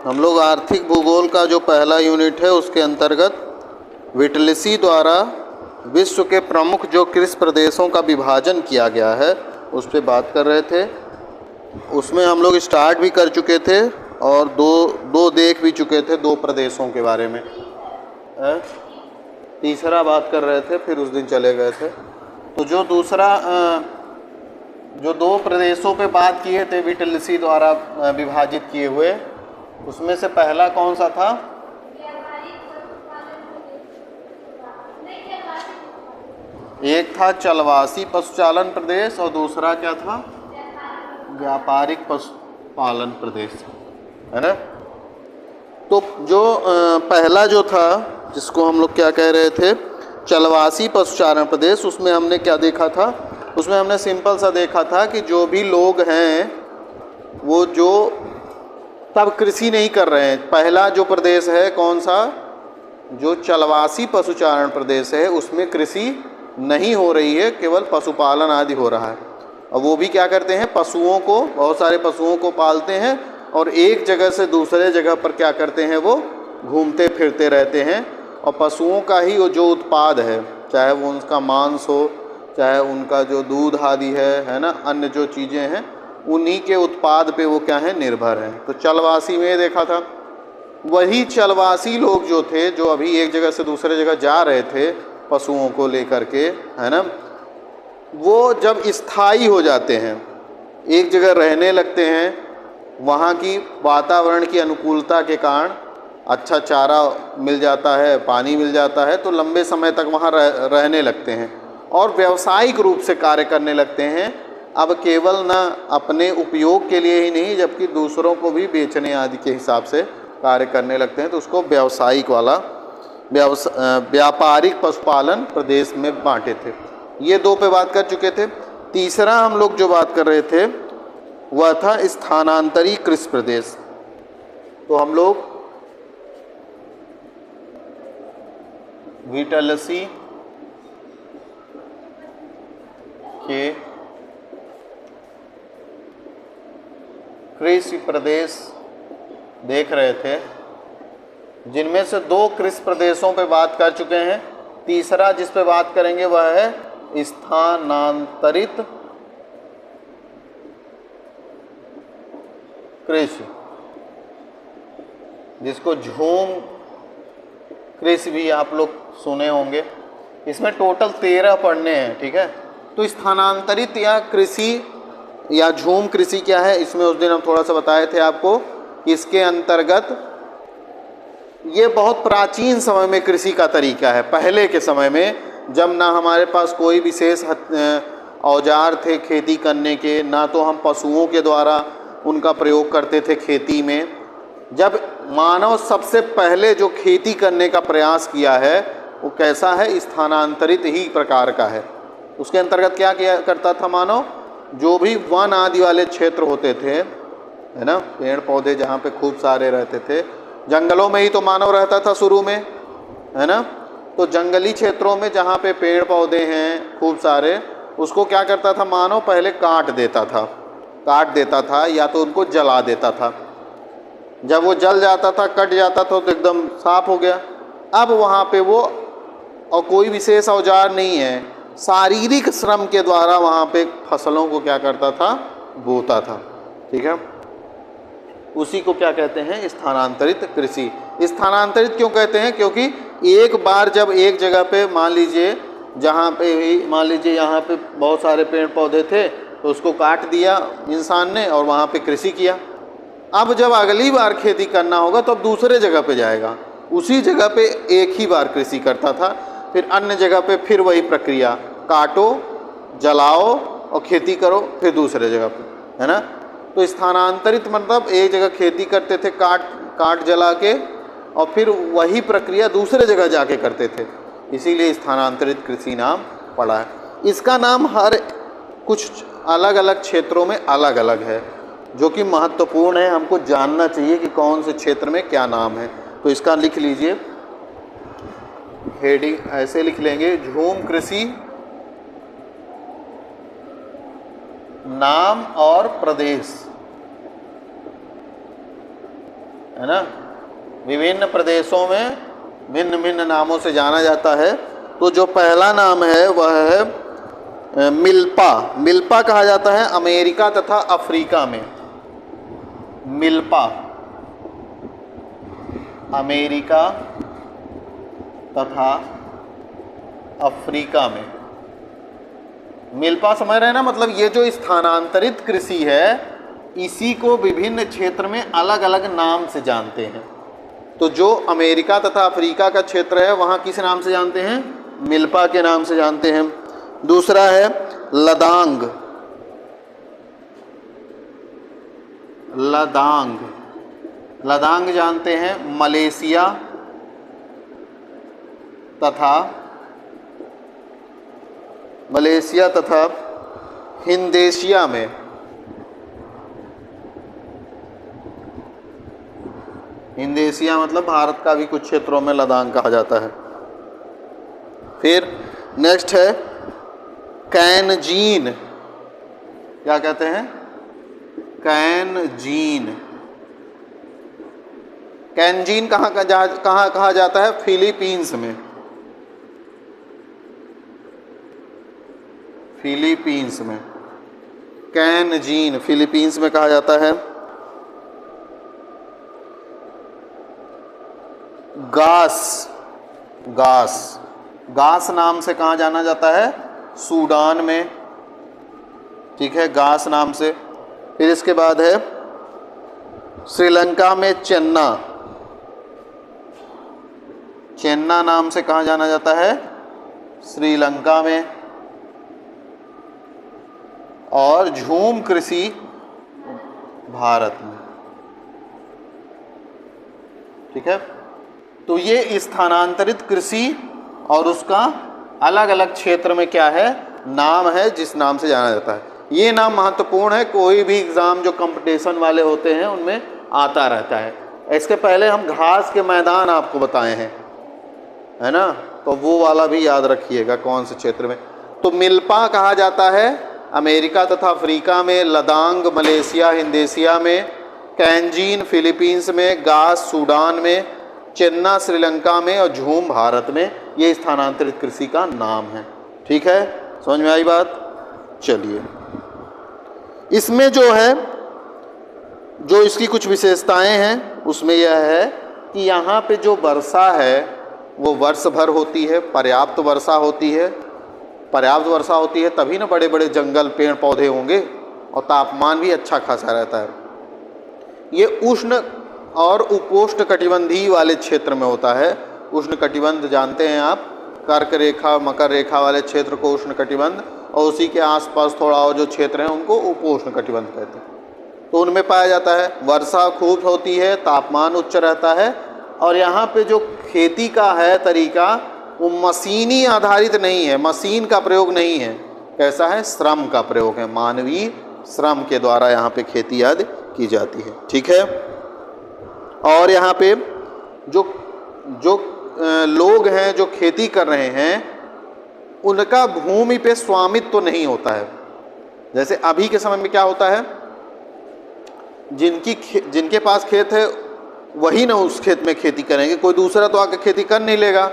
हम लोग आर्थिक भूगोल का जो पहला यूनिट है उसके अंतर्गत विटलिसी द्वारा विश्व के प्रमुख जो कृषि प्रदेशों का विभाजन किया गया है उस पर बात कर रहे थे। उसमें हम लोग स्टार्ट भी कर चुके थे और दो देख भी चुके थे, दो प्रदेशों के बारे में। तीसरा बात कर रहे थे, फिर उस दिन चले गए थे। तो जो दूसरा जो दो प्रदेशों पे बात किए थे विटलिसी द्वारा विभाजित किए हुए, उसमें से पहला कौन सा था? एक था चलवासी पशुचालन प्रदेश और दूसरा क्या था? व्यापारिक पशुपालन प्रदेश, है ना। तो जो पहला जो था जिसको हम लोग क्या कह रहे थे, चलवासी पशुचारण प्रदेश, उसमें हमने क्या देखा था? उसमें हमने सिंपल सा देखा था कि जो भी लोग हैं वो जो तब कृषि नहीं कर रहे हैं। पहला जो प्रदेश है कौन सा? जो चलवासी पशुचारण प्रदेश है उसमें कृषि नहीं हो रही है, केवल पशुपालन आदि हो रहा है। और वो भी क्या करते हैं, पशुओं को, बहुत सारे पशुओं को पालते हैं और एक जगह से दूसरे जगह पर क्या करते हैं, वो घूमते फिरते रहते हैं। और पशुओं का ही वो जो उत्पाद है, चाहे वो उनका मांस हो, चाहे उनका जो दूध आदि है ना, अन्य जो चीज़ें हैं, उन्हीं के उत्पाद पे वो क्या है, निर्भर हैं। तो चलवासी में देखा था, वही चलवासी लोग जो थे, जो अभी एक जगह से दूसरे जगह जा रहे थे पशुओं को लेकर के, है ना, वो जब स्थायी हो जाते हैं, एक जगह रहने लगते हैं, वहाँ की वातावरण की अनुकूलता के कारण अच्छा चारा मिल जाता है, पानी मिल जाता है, तो लंबे समय तक वहाँ रहने लगते हैं और व्यावसायिक रूप से कार्य करने लगते हैं। अब केवल ना अपने उपयोग के लिए ही नहीं, जबकि दूसरों को भी बेचने आदि के हिसाब से कार्य करने लगते हैं। तो उसको व्यावसायिक वाला व्यापारिक पशुपालन प्रदेश में बांटे थे। ये दो पे बात कर चुके थे। तीसरा हम लोग जो बात कर रहे थे वह था स्थानांतरी कृषि प्रदेश। तो हम लोग विटलिसी के कृषि प्रदेश देख रहे थे, जिनमें से दो कृषि प्रदेशों पे बात कर चुके हैं। तीसरा जिस पे बात करेंगे वह है स्थानांतरित कृषि, जिसको झूम कृषि भी आप लोग सुने होंगे। इसमें टोटल 13 पढ़ने हैं, ठीक है। तो स्थानांतरित या कृषि या झूम कृषि क्या है, इसमें उस दिन हम थोड़ा सा बताए थे आपको। इसके अंतर्गत ये बहुत प्राचीन समय में कृषि का तरीका है। पहले के समय में जब ना हमारे पास कोई विशेष औजार थे खेती करने के, ना तो हम पशुओं के द्वारा उनका प्रयोग करते थे खेती में। जब मानव सबसे पहले जो खेती करने का प्रयास किया है वो कैसा है, स्थानांतरित ही प्रकार का है। उसके अंतर्गत क्या किया करता था मानव, जो भी वन आदि वाले क्षेत्र होते थे, है ना, पेड़ पौधे जहाँ पे खूब सारे रहते थे, जंगलों में ही तो मानव रहता था शुरू में, है ना। तो जंगली क्षेत्रों में जहाँ पे पेड़ पौधे हैं खूब सारे, उसको क्या करता था मानव, पहले काट देता था या तो उनको जला देता था। जब वो जल जाता था, कट जाता था, तो एकदम साफ हो गया। अब वहाँ पे वो, और कोई विशेष औजार नहीं है, शारीरिक श्रम के द्वारा वहाँ पे फसलों को क्या करता था, बोता था, ठीक है। उसी को क्या कहते हैं, स्थानांतरित कृषि। स्थानांतरित क्यों कहते हैं, क्योंकि एक बार जब एक जगह पे मान लीजिए, जहाँ पे भी मान लीजिए यहाँ पे बहुत सारे पेड़ पौधे थे, तो उसको काट दिया इंसान ने और वहाँ पे कृषि किया। अब जब अगली बार खेती करना होगा तो अब दूसरे जगह पे जाएगा, उसी जगह पे एक ही बार कृषि करता था, फिर अन्य जगह पे फिर वही प्रक्रिया, काटो, जलाओ और खेती करो, फिर दूसरे जगह पे, है ना। तो स्थानांतरित मतलब एक जगह खेती करते थे काट जला के, और फिर वही प्रक्रिया दूसरे जगह जाके करते थे, इसीलिए स्थानांतरित कृषि नाम पड़ा है। इसका नाम हर कुछ अलग अलग क्षेत्रों में अलग अलग है, जो कि महत्वपूर्ण है, हमको जानना चाहिए कि कौन से क्षेत्र में क्या नाम है। तो इसका लिख लीजिए, हेडिंग ऐसे लिख लेंगे, झूम कृषि नाम और प्रदेश। है ना, विभिन्न प्रदेशों में भिन्न भिन्न नामों से जाना जाता है। तो जो पहला नाम है वह है मिल्पा। मिल्पा कहा जाता है अमेरिका तथा अफ्रीका में। मिल्पा अमेरिका तथा अफ्रीका में। मिल्पा समझ रहे हैं ना, मतलब ये जो स्थानांतरित कृषि है इसी को विभिन्न क्षेत्र में अलग अलग नाम से जानते हैं। तो जो अमेरिका तथा अफ्रीका का क्षेत्र है वहाँ किस नाम से जानते हैं? मिल्पा के नाम से जानते हैं। दूसरा है लदांग। लदांग, लदांग जानते हैं मलेशिया तथा हिंदेशिया में। हिंदेशिया मतलब भारत का भी कुछ क्षेत्रों में लदांग कहा जाता है। फिर नेक्स्ट है कैनजीन। क्या कहते हैं? कैनजीन। कैनजीन कहाँ कहा जाता है? फिलीपींस में। फिलीपींस में कैनजीन फिलीपींस में कहा जाता है। गास नाम से कहाँ जाना जाता है? सूडान में, ठीक है, गास नाम से। फिर इसके बाद है श्रीलंका में चेन्ना। चेन्ना नाम से कहाँ जाना जाता है? श्रीलंका में। और झूम कृषि भारत में, ठीक है। तो ये स्थानांतरित कृषि और उसका अलग अलग क्षेत्र में क्या है? नाम है जिस नाम से जाना जाता है। ये नाम महत्वपूर्ण है, कोई भी एग्ज़ाम जो कंपटीशन वाले होते हैं उनमें आता रहता है। इसके पहले हम घास के मैदान आपको बताए हैं, है ना, तो वो वाला भी याद रखिएगा कौन से क्षेत्र में। तो मिल्पा कहा जाता है अमेरिका तथा अफ्रीका में, लदांग मलेशिया हिंदेशिया में, कैनजीन फिलीपींस में, गास सूडान में, चेन्ना श्रीलंका में और झूम भारत में। ये स्थानांतरित कृषि का नाम है, ठीक है। समझ में आई बात? चलिए, इसमें जो है, जो इसकी कुछ विशेषताएं हैं उसमें यह है कि यहाँ पे जो वर्षा है वो वर्ष भर होती है, पर्याप्त वर्षा होती है। पर्याप्त वर्षा होती है तभी ना बड़े बड़े जंगल पेड़ पौधे होंगे और तापमान भी अच्छा खासा रहता है। ये उष्ण और उपोष्ण कटिबंधीय वाले क्षेत्र में होता है। उष्ण कटिबंध जानते हैं आप, कर्क रेखा मकर रेखा वाले क्षेत्र को उष्ण कटिबंध, और उसी के आसपास थोड़ा और जो क्षेत्र हैं उनको उपोष्ण कटिबंध कहते हैं। तो उनमें पाया जाता है वर्षा खूब होती है, तापमान उच्च रहता है। और यहाँ पे जो खेती का है तरीका वो मशीनी आधारित नहीं है, मशीन का प्रयोग नहीं है। कैसा है? श्रम का प्रयोग है, मानवीय श्रम के द्वारा यहाँ पे खेती आदि की जाती है, ठीक है। और यहाँ पे जो लोग हैं जो खेती कर रहे हैं उनका भूमि पे स्वामित्व तो नहीं होता है। जैसे अभी के समय में क्या होता है, जिनके पास खेत है वही ना उस खेत में खेती करेंगे, कोई दूसरा तो आके खेती कर नहीं लेगा,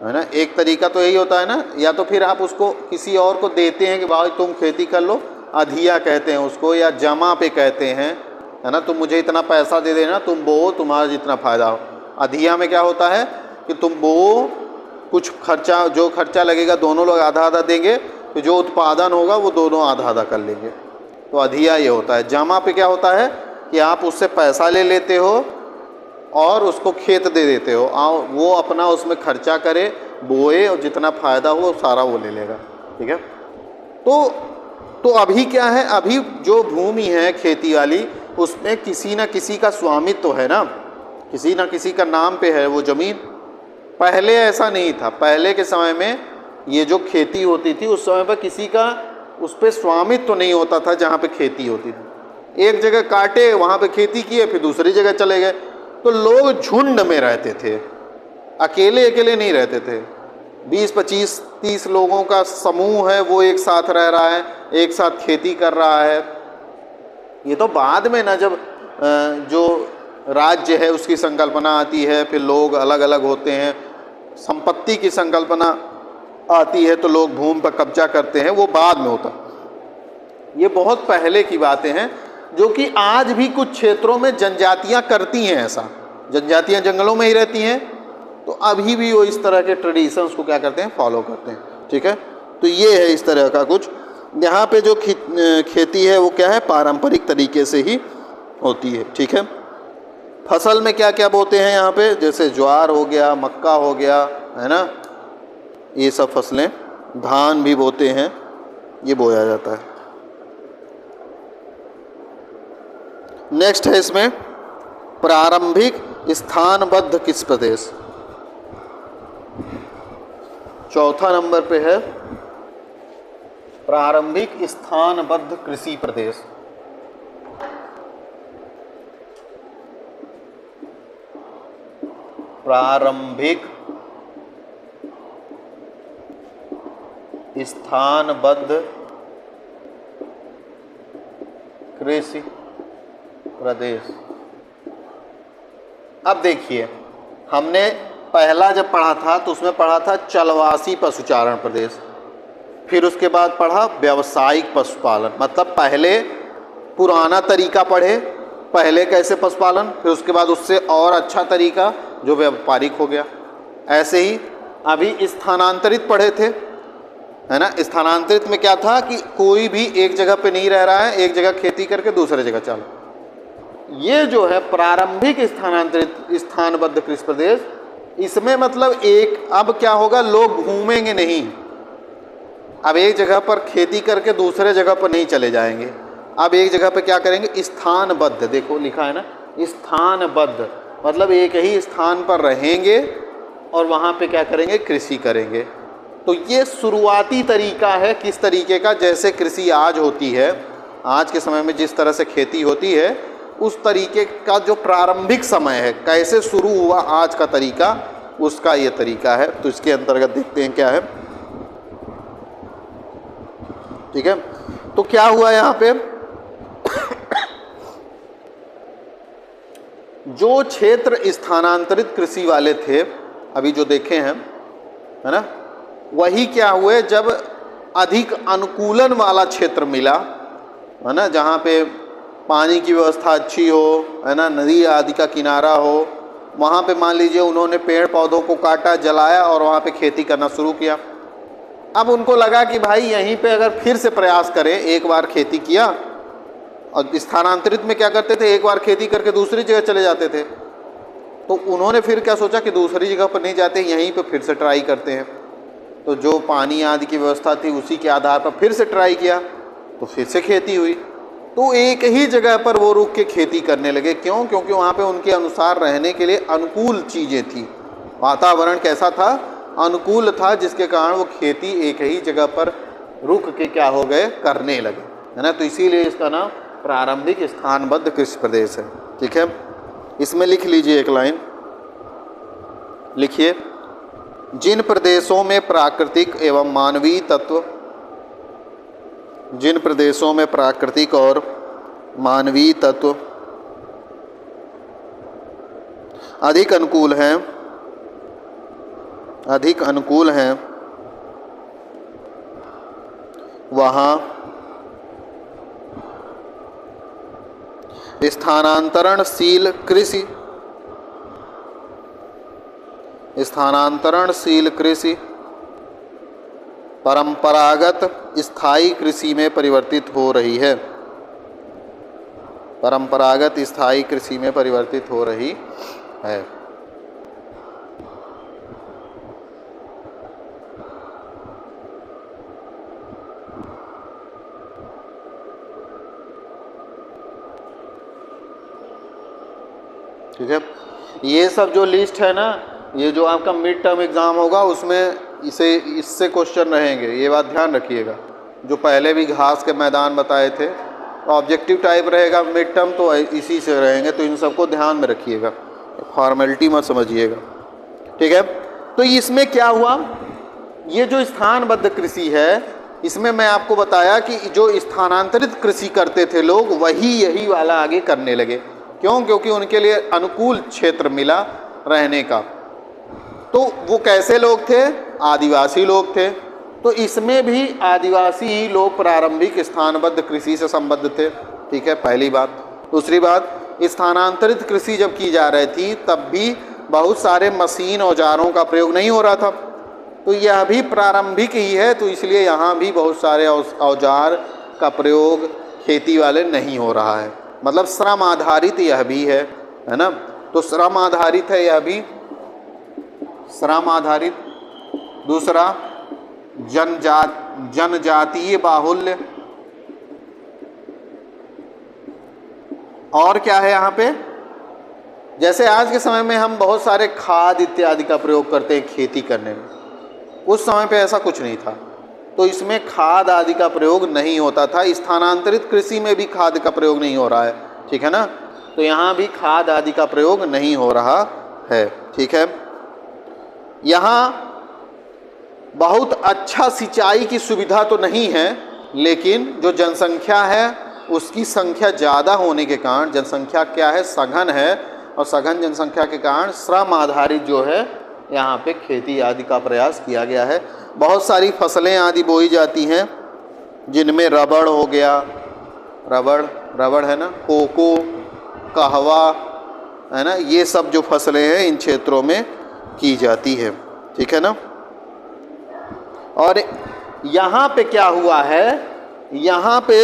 है ना। एक तरीका तो यही होता है ना, या तो फिर आप उसको किसी और को देते हैं कि भाई तुम खेती कर लो, अधिया कहते हैं उसको, या जमा पे कहते हैं, है ना। तुम मुझे इतना पैसा दे देना, तुम बो, तुम्हारा जितना फ़ायदा हो। अधिया में क्या होता है कि तुम बो, कुछ खर्चा, जो खर्चा लगेगा दोनों लोग आधा आधा देंगे, तो जो उत्पादन होगा वो दोनों आधा आधा कर लेंगे। तो अधिया ये होता है। जमा पे क्या होता है कि आप उससे पैसा ले लेते हो और उसको खेत दे देते हो, वो अपना उसमें खर्चा करे, बोए, और जितना फ़ायदा हो सारा वो ले लेगा, ठीक है। तो अभी क्या है, अभी जो भूमि है खेती वाली उसमें किसी न किसी का स्वामित्व तो है ना, किसी न किसी का नाम पे है वो ज़मीन। पहले ऐसा नहीं था, पहले के समय में ये जो खेती होती थी उस समय पर किसी का उस पर स्वामित्व तो नहीं होता था। जहाँ पे खेती होती थी एक जगह काटे, वहाँ पे खेती किए, फिर दूसरी जगह चले गए। तो लोग झुंड में रहते थे, अकेले अकेले नहीं रहते थे। 20, 25, 30 लोगों का समूह है, वो एक साथ रह रहा है, एक साथ खेती कर रहा है। ये तो बाद में ना, जब जो राज्य है उसकी संकल्पना आती है, फिर लोग अलग अलग होते हैं, संपत्ति की संकल्पना आती है तो लोग भूमि पर कब्जा करते हैं, वो बाद में होता। ये बहुत पहले की बातें हैं जो कि आज भी कुछ क्षेत्रों में जनजातियां करती हैं ऐसा। जनजातियां जंगलों में ही रहती हैं तो अभी भी वो इस तरह के ट्रेडिशंस को क्या करते हैं, फॉलो करते हैं। ठीक है, तो ये है इस तरह का कुछ। यहाँ पे जो खेती है वो क्या है, पारंपरिक तरीके से ही होती है। ठीक है, फसल में क्या क्या बोते हैं यहाँ पे, जैसे ज्वार हो गया, मक्का हो गया, है ना, ये सब फसलें। धान भी बोते हैं, ये बोया जाता है। नेक्स्ट है इसमें प्रारंभिक स्थानबद्ध कृषि प्रदेश। चौथा नंबर पे है प्रारंभिक स्थानबद्ध कृषि प्रदेश। प्रारंभिक स्थानबद्ध कृषि प्रदेश। अब देखिए, हमने पहला जब पढ़ा था तो उसमें पढ़ा था चलवासी पशुचारण प्रदेश, फिर उसके बाद पढ़ा व्यावसायिक पशुपालन। मतलब पहले पुराना तरीका पढ़े, पहले कैसे पशुपालन, फिर उसके बाद उससे और अच्छा तरीका जो व्यापारिक हो गया। ऐसे ही अभी स्थानांतरित पढ़े थे, है ना। स्थानांतरित में क्या था कि कोई भी एक जगह पे नहीं रह रहा है, एक जगह खेती करके दूसरे जगह चलो। ये जो है प्रारंभिक स्थानांतरित स्थानबद्ध कृषि प्रदेश, इसमें मतलब एक, अब क्या होगा, लोग घूमेंगे नहीं, अब एक जगह पर खेती करके दूसरे जगह पर नहीं चले जाएंगे, अब एक जगह पर क्या करेंगे, स्थानबद्ध, देखो लिखा है ना, स्थानबद्ध, मतलब एक ही स्थान पर रहेंगे और वहाँ पे क्या करेंगे, कृषि करेंगे। तो ये शुरुआती तरीका है किस तरीके का, जैसे कृषि आज होती है, आज के समय में जिस तरह से खेती होती है, उस तरीके का जो प्रारंभिक समय है, कैसे शुरू हुआ आज का तरीका, उसका ये तरीका है। तो इसके अंतर्गत देखते हैं क्या है। ठीक है, तो क्या हुआ यहाँ पे, जो क्षेत्र स्थानांतरित कृषि वाले थे अभी जो देखे हैं, है ना, वही क्या हुए, जब अधिक अनुकूलन वाला क्षेत्र मिला, है ना, जहाँ पे पानी की व्यवस्था अच्छी हो, है ना, नदी आदि का किनारा हो, वहाँ पे मान लीजिए उन्होंने पेड़ पौधों को काटा, जलाया और वहाँ पे खेती करना शुरू किया। अब उनको लगा कि भाई यहीं पे अगर फिर से प्रयास करें, एक बार खेती किया, और स्थानांतरित में क्या करते थे, एक बार खेती करके दूसरी जगह चले जाते थे, तो उन्होंने फिर क्या सोचा कि दूसरी जगह पर नहीं जाते, यहीं पर फिर से ट्राई करते हैं। तो जो पानी आदि की व्यवस्था थी उसी के आधार पर फिर से ट्राई किया, तो फिर से खेती हुई। तो एक ही जगह पर वो रुक के खेती करने लगे। क्यों? क्योंकि वहाँ पे उनके अनुसार रहने के लिए अनुकूल चीज़ें थी, वातावरण कैसा था, अनुकूल था, जिसके कारण वो खेती एक ही जगह पर रुक के क्या हो गए, करने लगे, है ना। तो इसीलिए इसका नाम प्रारंभिक स्थानबद्ध कृषि प्रदेश है। ठीक है, इसमें लिख लीजिए एक लाइन, लिखिए, जिन प्रदेशों में प्राकृतिक एवं मानवीय तत्व, जिन प्रदेशों में प्राकृतिक और मानवीय तत्व अधिक अनुकूल हैं, अधिक अनुकूल हैं, वहाँ स्थानांतरणशील कृषि, स्थानांतरणशील कृषि परंपरागत स्थायी कृषि में परिवर्तित हो रही है, परंपरागत स्थायी कृषि में परिवर्तित हो रही है। ठीक है, ये सब जो लिस्ट है ना, ये जो आपका मिड टर्म एग्ज़ाम होगा उसमें इससे क्वेश्चन रहेंगे, ये बात ध्यान रखिएगा। जो पहले भी घास के मैदान बताए थे, ऑब्जेक्टिव टाइप रहेगा मिड टर्म, तो इसी से रहेंगे, तो इन सबको ध्यान में रखिएगा, फॉर्मेलिटी मत समझिएगा। ठीक है, तो इसमें क्या हुआ, ये जो स्थानबद्ध कृषि है, इसमें मैं आपको बताया कि जो स्थानांतरित कृषि करते थे लोग, वही यही वाला आगे करने लगे। क्यों? क्योंकि उनके लिए अनुकूल क्षेत्र मिला रहने का। तो वो कैसे लोग थे? आदिवासी लोग थे। तो इसमें भी आदिवासी ही लोग प्रारंभिक स्थानबद्ध कृषि से संबद्ध थे। ठीक है, पहली बात। दूसरी बात, स्थानांतरित कृषि जब की जा रही थी तब भी बहुत सारे मशीन औजारों का प्रयोग नहीं हो रहा था, तो यह भी प्रारंभिक ही है, तो इसलिए यहाँ भी बहुत सारे औजार का प्रयोग खेती वाले नहीं हो रहा है। मतलब श्रम आधारित यह भी है ना? तो श्रम आधारित है यह भी, श्रम आधारित। दूसरा, जनजातीय बाहुल्य। और क्या है यहाँ पे? जैसे आज के समय में हम बहुत सारे खाद इत्यादि का प्रयोग करते हैं खेती करने में, उस समय पे ऐसा कुछ नहीं था, तो इसमें खाद आदि का प्रयोग नहीं होता था। स्थानांतरित कृषि में भी खाद का प्रयोग नहीं हो रहा है, ठीक है ना? तो यहाँ भी खाद आदि का प्रयोग नहीं हो रहा है, ठीक है। यहाँ बहुत अच्छा सिंचाई की सुविधा तो नहीं है, लेकिन जो जनसंख्या है उसकी संख्या ज़्यादा होने के कारण, जनसंख्या क्या है? सघन है, और सघन जनसंख्या के कारण श्रम आधारित जो है यहाँ पे खेती आदि का प्रयास किया गया है। बहुत सारी फसलें आदि बोई जाती हैं, जिनमें रबड़ हो गया, रबड़ है ना, कोको, कहवा है ना, ये सब जो फसलें हैं इन क्षेत्रों में की जाती है, ठीक है ना। और यहाँ पे क्या हुआ है? यहाँ पे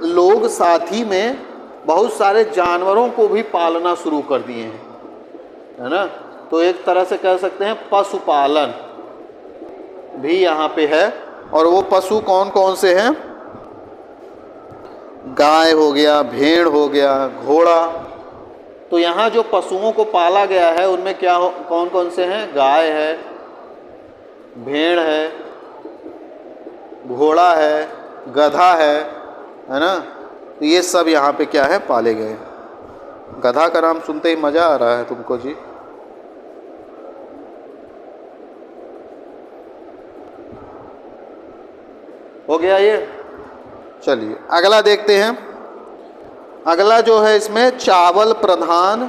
लोग साथ ही में बहुत सारे जानवरों को भी पालना शुरू कर दिए हैं, है ना। तो एक तरह से कह सकते हैं पशुपालन भी यहाँ पे है। और वो पशु कौन कौन से हैं? गाय हो गया, भेड़ हो गया, घोड़ा। तो यहाँ जो पशुओं को पाला गया है उनमें क्या कौन कौन से हैं? गाय है, भेड़ है, घोड़ा है, गधा है ना। तो ये सब यहाँ पे क्या है? पाले गए। गधा का नाम सुनते ही मज़ा आ रहा है तुमको जी? हो गया ये? चलिए अगला देखते हैं। अगला जो है इसमें चावल प्रधान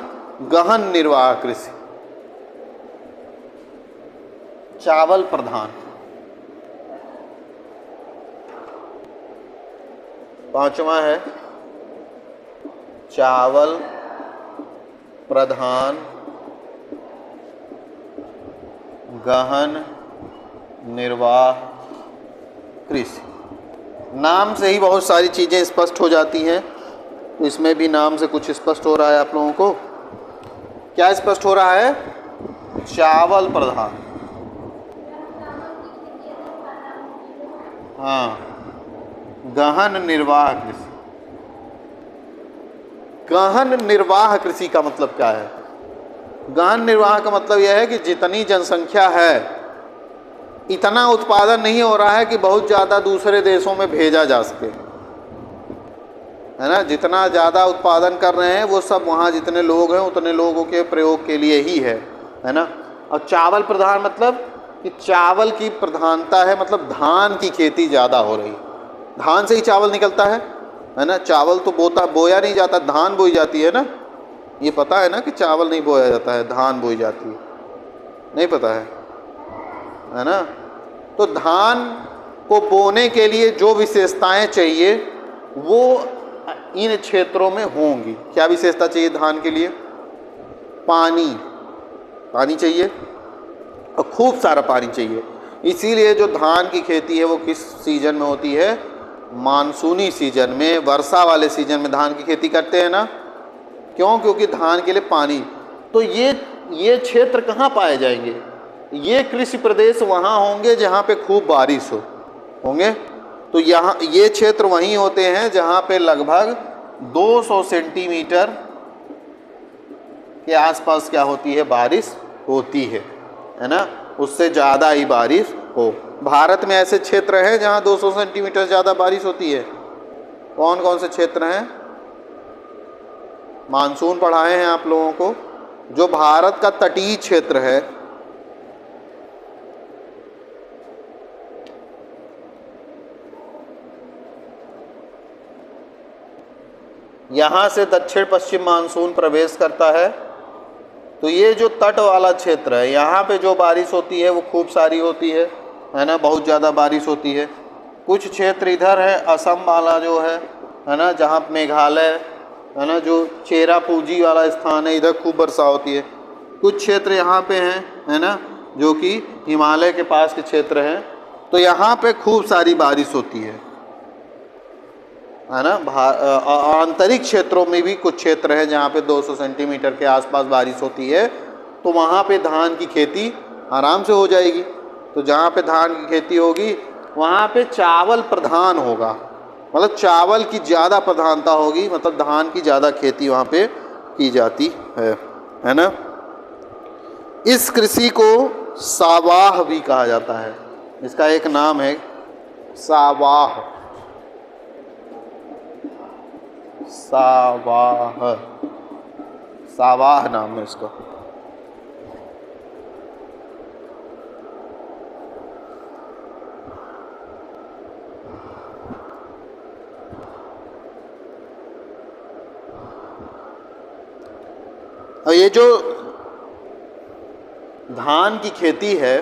गहन निर्वाह कृषि। चावल प्रधान, पांचवा है चावल प्रधान गहन निर्वाह कृषि। नाम से ही बहुत सारी चीज़ें स्पष्ट हो जाती हैं, तो इसमें भी नाम से कुछ स्पष्ट हो रहा है आप लोगों को। क्या स्पष्ट हो रहा है? चावल प्रधान, हाँ, गहन निर्वाह कृषि। गहन निर्वाह कृषि का मतलब क्या है? गहन निर्वाह का मतलब यह है कि जितनी जनसंख्या है इतना उत्पादन नहीं हो रहा है कि बहुत ज़्यादा दूसरे देशों में भेजा जा सके, है ना। जितना ज़्यादा उत्पादन कर रहे हैं वो सब वहाँ जितने लोग हैं उतने लोगों के प्रयोग के लिए ही है ना। और चावल प्रधान मतलब कि चावल की प्रधानता है, मतलब धान की खेती ज़्यादा हो रही, धान से ही चावल निकलता है ना। चावल तो बोया नहीं जाता, धान बोई जाती है ना। ये पता है ना कि चावल नहीं बोया जाता है, धान बोई जाती है, नहीं पता है ना। तो धान को बोने के लिए जो विशेषताएं चाहिए वो इन क्षेत्रों में होंगी। क्या विशेषता चाहिए धान के लिए? पानी चाहिए, और खूब सारा पानी चाहिए। इसीलिए जो धान की खेती है वो किस सीजन में होती है? मानसूनी सीजन में, वर्षा वाले सीजन में धान की खेती करते हैं ना। क्यों? क्योंकि धान के लिए पानी। तो ये क्षेत्र कहाँ पाए जाएंगे? ये कृषि प्रदेश वहाँ होंगे जहाँ पे खूब बारिश होंगे। तो यहाँ ये क्षेत्र वहीं होते हैं जहाँ पे लगभग 200 सेंटीमीटर के आसपास क्या होती है? बारिश होती है ना। उससे ज़्यादा ही बारिश हो। भारत में ऐसे क्षेत्र हैं जहाँ 200 सेंटीमीटर ज़्यादा बारिश होती है। कौन कौन से क्षेत्र हैं? मानसून पढ़ाए हैं आप लोगों को। जो भारत का तटीय क्षेत्र है, यहाँ से दक्षिण पश्चिम मानसून प्रवेश करता है। तो ये जो तट वाला क्षेत्र है, यहाँ पे जो बारिश होती है वो खूब सारी होती है ना, बहुत ज़्यादा बारिश होती है। कुछ क्षेत्र इधर है, असम वाला जो है ना, जहाँ मेघालय है ना, जो चेरापूंजी वाला स्थान है, इधर खूब वर्षा होती है। कुछ क्षेत्र यहाँ पे हैं, है ना, जो कि हिमालय के पास के क्षेत्र हैं, तो यहाँ पे खूब सारी बारिश होती है ना। आंतरिक क्षेत्रों में भी कुछ क्षेत्र हैं जहाँ पे 200 सेंटीमीटर के आसपास बारिश होती है, तो वहाँ पे धान की खेती आराम से हो जाएगी। तो जहाँ पे धान की खेती होगी वहाँ पे चावल प्रधान होगा, मतलब चावल की ज़्यादा प्रधानता होगी, मतलब धान की ज़्यादा खेती वहाँ पे की जाती है ना। इस कृषि को सावाह भी कहा जाता है, इसका एक नाम है सावाह, सावाह, सावाह नाम है इसका। और ये जो धान की खेती है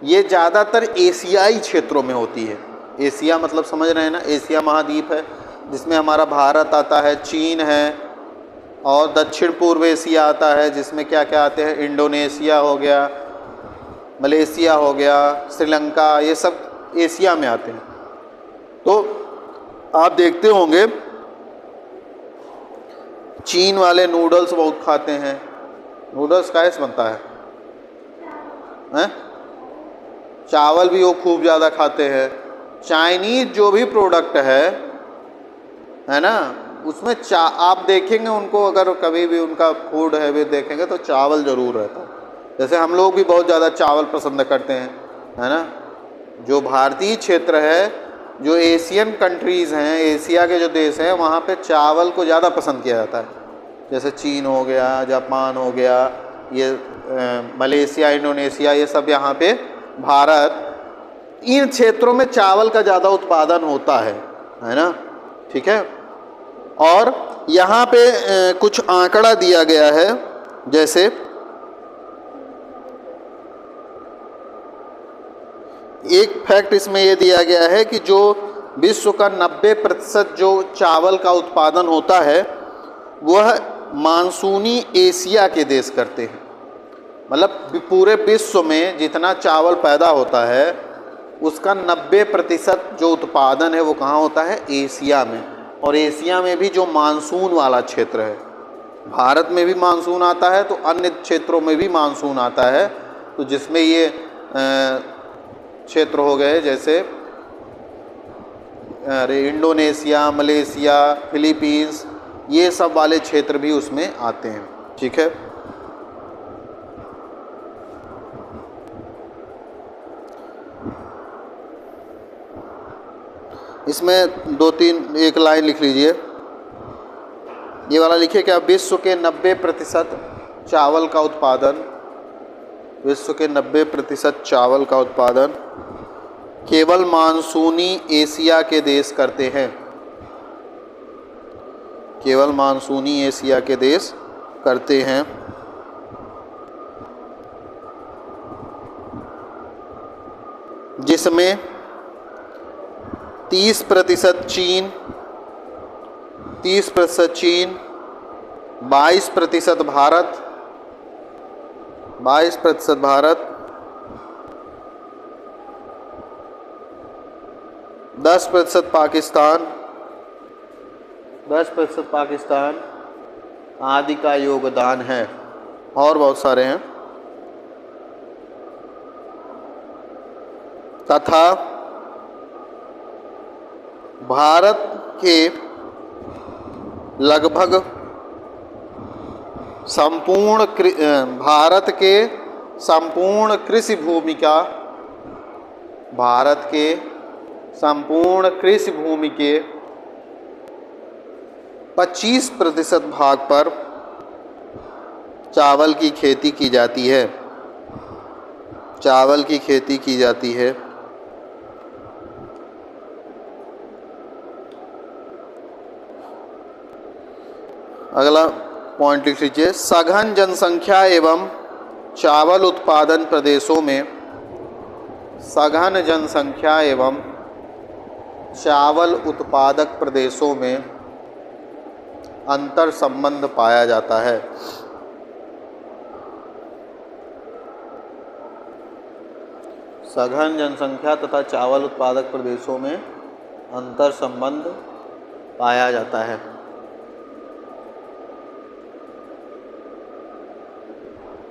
ये ज़्यादातर एशियाई क्षेत्रों में होती है। एशिया मतलब समझ रहे हैं ना, एशिया महाद्वीप है जिसमें हमारा भारत आता है, चीन है, और दक्षिण पूर्व एशिया आता है जिसमें क्या क्या आते हैं, इंडोनेशिया हो गया, मलेशिया हो गया, श्रीलंका, ये सब एशिया में आते हैं। तो आप देखते होंगे चीन वाले नूडल्स बहुत खाते हैं। नूडल्स कैसे बनता है? चावल भी वो खूब ज़्यादा खाते हैं। चाइनीज़ जो भी प्रोडक्ट है ना, उसमें आप देखेंगे उनको, अगर कभी भी उनका फूड हैबिट देखेंगे तो चावल ज़रूर रहता है। जैसे हम लोग भी बहुत ज़्यादा चावल पसंद करते हैं, है ना। जो भारतीय क्षेत्र है, जो एशियन कंट्रीज़ हैं, एशिया के जो देश हैं, वहाँ पे चावल को ज़्यादा पसंद किया जाता है। जैसे चीन हो गया, जापान हो गया, ये मलेशिया, इंडोनेशिया, ये सब यहाँ पे भारत, इन क्षेत्रों में चावल का ज़्यादा उत्पादन होता है ना, ठीक है। और यहाँ पे कुछ आंकड़ा दिया गया है, जैसे एक फैक्ट इसमें ये दिया गया है कि जो विश्व का 90% जो चावल का उत्पादन होता है वह मानसूनी एशिया के देश करते हैं। मतलब पूरे विश्व में जितना चावल पैदा होता है उसका 90% जो उत्पादन है वो कहाँ होता है? एशिया में। और एशिया में भी जो मानसून वाला क्षेत्र है, भारत में भी मानसून आता है तो अन्य क्षेत्रों में भी मानसून आता है। तो जिसमें ये क्षेत्र हो गए जैसे इंडोनेशिया, मलेशिया, फिलीपींस, ये सब वाले क्षेत्र भी उसमें आते हैं, ठीक है। इसमें दो तीन एक लाइन लिख लीजिए, ये वाला लिखिए क्या, विश्व के 90% चावल का उत्पादन, विश्व के 90% चावल का उत्पादन केवल मानसूनी एशिया के देश करते हैं, केवल मानसूनी एशिया के देश करते हैं। जिसमें 30% चीन, 30% चीन, 22% भारत, 22% भारत, 10% पाकिस्तान, 10% पाकिस्तान आदि का योगदान है। और बहुत सारे हैं। तथा भारत के लगभग संपूर्ण भारत के संपूर्ण कृषि भूमि का, भारत के संपूर्ण कृषि भूमि के 25% भाग पर चावल की खेती की जाती है, चावल की खेती की जाती है। अगला पॉइंट लिख लीजिए, सघन जनसंख्या एवं चावल उत्पादन प्रदेशों में, सघन जनसंख्या एवं चावल उत्पादक प्रदेशों में अंतर संबंध पाया जाता है। सघन जनसंख्या तथा चावल उत्पादक प्रदेशों में अंतर संबंध पाया जाता है।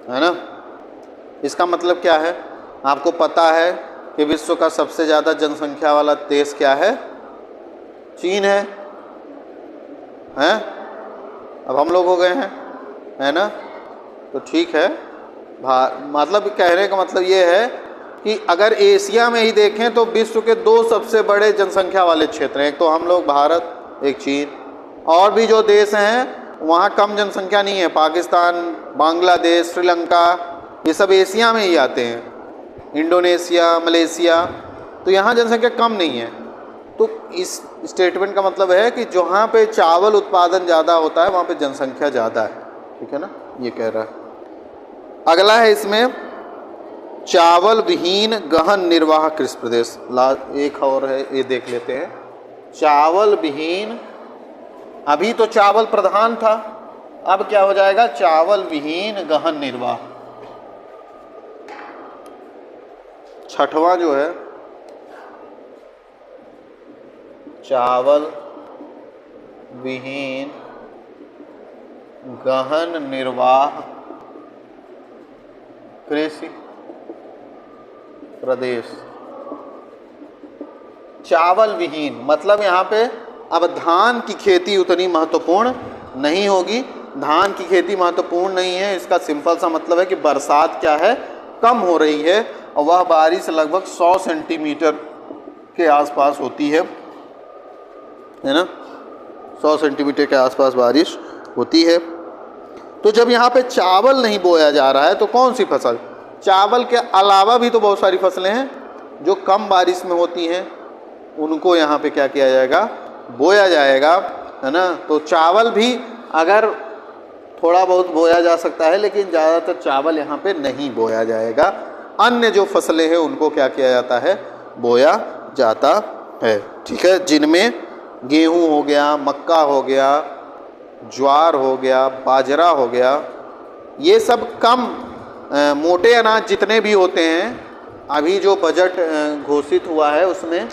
है ना? इसका मतलब क्या है? आपको पता है कि विश्व का सबसे ज़्यादा जनसंख्या वाला देश क्या है? चीन है। हैं? अब हम लोग हो गए हैं, है ना? तो ठीक है, मतलब कहने का मतलब ये है कि अगर एशिया में ही देखें तो विश्व के 2 सबसे बड़े जनसंख्या वाले क्षेत्र हैं, एक तो हम लोग भारत, एक चीन। और भी जो देश हैं वहाँ कम जनसंख्या नहीं है, पाकिस्तान, बांग्लादेश, श्रीलंका, ये सब एशिया में ही आते हैं, इंडोनेशिया, मलेशिया, तो यहाँ जनसंख्या कम नहीं है। तो इस स्टेटमेंट का मतलब है कि जहाँ पे चावल उत्पादन ज़्यादा होता है वहाँ पे जनसंख्या ज़्यादा है। ठीक है ना? ये कह रहा है। अगला है इसमें चावल विहीन गहन निर्वाह कृषि प्रदेश। एक और है, ये देख लेते हैं। चावल विहीन, अभी तो चावल प्रधान था, अब क्या हो जाएगा? चावल विहीन गहन निर्वाह। छठवां जो है, चावल विहीन गहन निर्वाह कृषि प्रदेश। चावल विहीन मतलब यहाँ पे अब धान की खेती उतनी महत्वपूर्ण नहीं होगी। धान की खेती महत्वपूर्ण नहीं है, इसका सिंपल सा मतलब है कि बरसात क्या है? कम हो रही है, और वह बारिश लगभग 100 सेंटीमीटर के आसपास होती है ना? 100 सेंटीमीटर के आसपास बारिश होती है। तो जब यहाँ पे चावल नहीं बोया जा रहा है तो कौन सी फसल? चावल के अलावा भी तो बहुत सारी फसलें हैं जो कम बारिश में होती हैं, उनको यहाँ पे क्या किया जाएगा? बोया जाएगा, है ना? तो चावल भी अगर थोड़ा बहुत बोया जा सकता है, लेकिन ज़्यादातर चावल यहाँ पे नहीं बोया जाएगा। अन्य जो फसलें हैं उनको क्या किया जाता है? बोया जाता है। ठीक है? जिनमें गेहूँ हो गया, मक्का हो गया, ज्वार हो गया, बाजरा हो गया, ये सब कम मोटे अनाज जितने भी होते हैं। अभी जो बजट घोषित हुआ है उसमें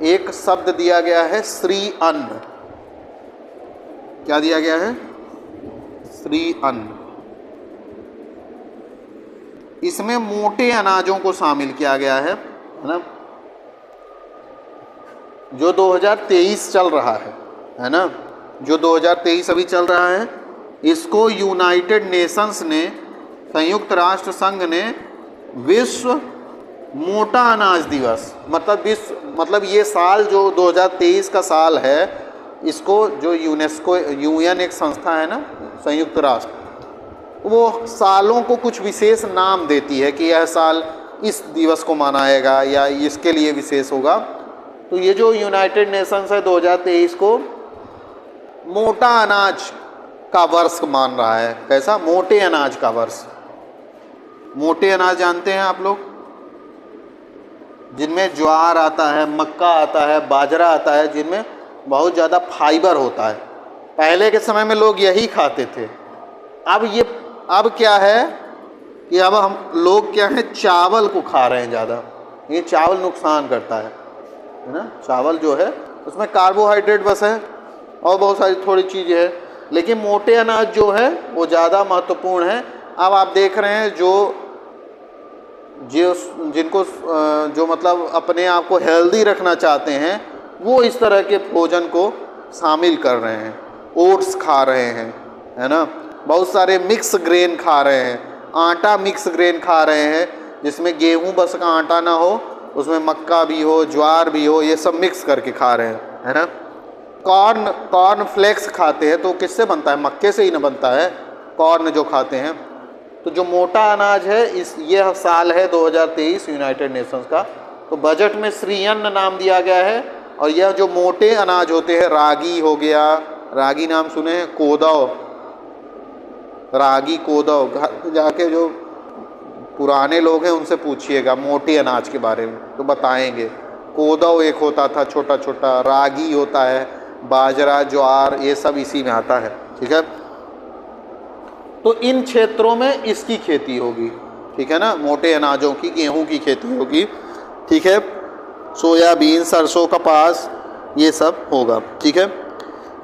एक शब्द दिया गया है, श्री अन्न। क्या दिया गया है? श्री अन्न। इसमें मोटे अनाजों को शामिल किया गया है ना? जो 2023 चल रहा है ना? जो 2023 अभी चल रहा है, इसको यूनाइटेड नेशंस ने, संयुक्त राष्ट्र संघ ने विश्व मोटा अनाज दिवस, मतलब ये साल जो 2023 का साल है, इसको जो यूनेस्को, यूएन एक संस्था है ना, संयुक्त राष्ट्र, वो सालों को कुछ विशेष नाम देती है कि यह साल इस दिवस को मनाएगा या इसके लिए विशेष होगा। तो ये जो यूनाइटेड नेशंस है 2023 को मोटा अनाज का वर्ष मान रहा है। कैसा? मोटे अनाज का वर्ष। मोटे अनाज जानते हैं आप लोग, जिनमें ज्वार आता है, मक्का आता है, बाजरा आता है, जिनमें बहुत ज़्यादा फाइबर होता है। पहले के समय में लोग यही खाते थे। अब क्या है कि अब हम लोग क्या है, चावल को खा रहे हैं ज़्यादा। ये चावल नुकसान करता है ना? चावल जो है उसमें कार्बोहाइड्रेट बस है और बहुत सारी थोड़ी चीज़ें हैं, लेकिन मोटे अनाज जो है वो ज़्यादा महत्वपूर्ण है। अब आप देख रहे हैं जिनको जो मतलब अपने आप को हेल्दी रखना चाहते हैं, वो इस तरह के भोजन को शामिल कर रहे हैं। ओट्स खा रहे हैं, है ना? बहुत सारे मिक्स ग्रेन खा रहे हैं, आटा मिक्स ग्रेन खा रहे हैं, जिसमें गेहूं बस का आटा ना हो, उसमें मक्का भी हो, ज्वार भी हो, ये सब मिक्स करके खा रहे हैं, है ना? कॉर्न फ्लेक्स खाते हैं, तो किससे बनता है? मक्के से ही ना बनता है कॉर्न जो खाते हैं। तो जो मोटा अनाज है, यह साल है 2023 यूनाइटेड नेशंस का, तो बजट में श्री अन्न नाम दिया गया है। और यह जो मोटे अनाज होते हैं, रागी हो गया, रागी नाम सुने हैं, कोदो, रागी कोदव, घर पे जाके जो पुराने लोग हैं उनसे पूछिएगा मोटे अनाज के बारे में तो बताएंगे। कोदव एक होता था छोटा छोटा, रागी होता है, बाजरा ज्वार ये सब इसी में आता है, ठीक है। तो इन क्षेत्रों में इसकी खेती होगी, ठीक है ना, मोटे अनाजों की, गेहूं की खेती होगी, ठीक है। सोयाबीन, सरसों, कपास ये सब होगा, ठीक है।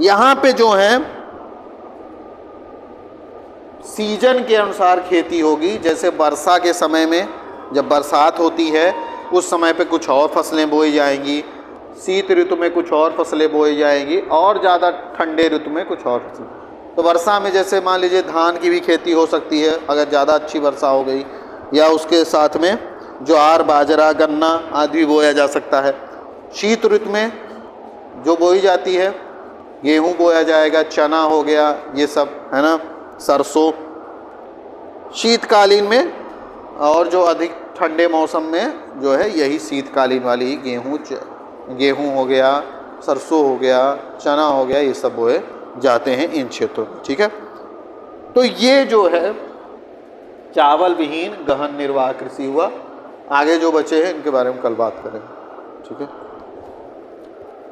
यहाँ पे जो है सीजन के अनुसार खेती होगी। जैसे वर्षा के समय में जब बरसात होती है उस समय पे कुछ और फसलें बोई जाएंगी, शीत ऋतु में कुछ और फसलें बोई जाएंगी, और ज़्यादा ठंडे ऋतु में कुछ और फसलें। तो वर्षा में जैसे मान लीजिए धान की भी खेती हो सकती है अगर ज़्यादा अच्छी वर्षा हो गई, या उसके साथ में ज्वार, बाजरा, गन्ना आदि बोया जा सकता है। शीत ऋतु में जो बोई जाती है गेहूँ बोया जाएगा, चना हो गया, ये सब है ना, सरसों। शीतकालीन में और जो अधिक ठंडे मौसम में जो है यही शीतकालीन वाली ही गेहूँ हो गया, सरसों हो गया, चना हो गया, ये सब बोए जाते हैं इन क्षेत्रों में, ठीक है। तो ये जो है चावल विहीन गहन निर्वाह कृषि हुआ। आगे जो बचे हैं इनके बारे में कल बात करेंगे, ठीक है।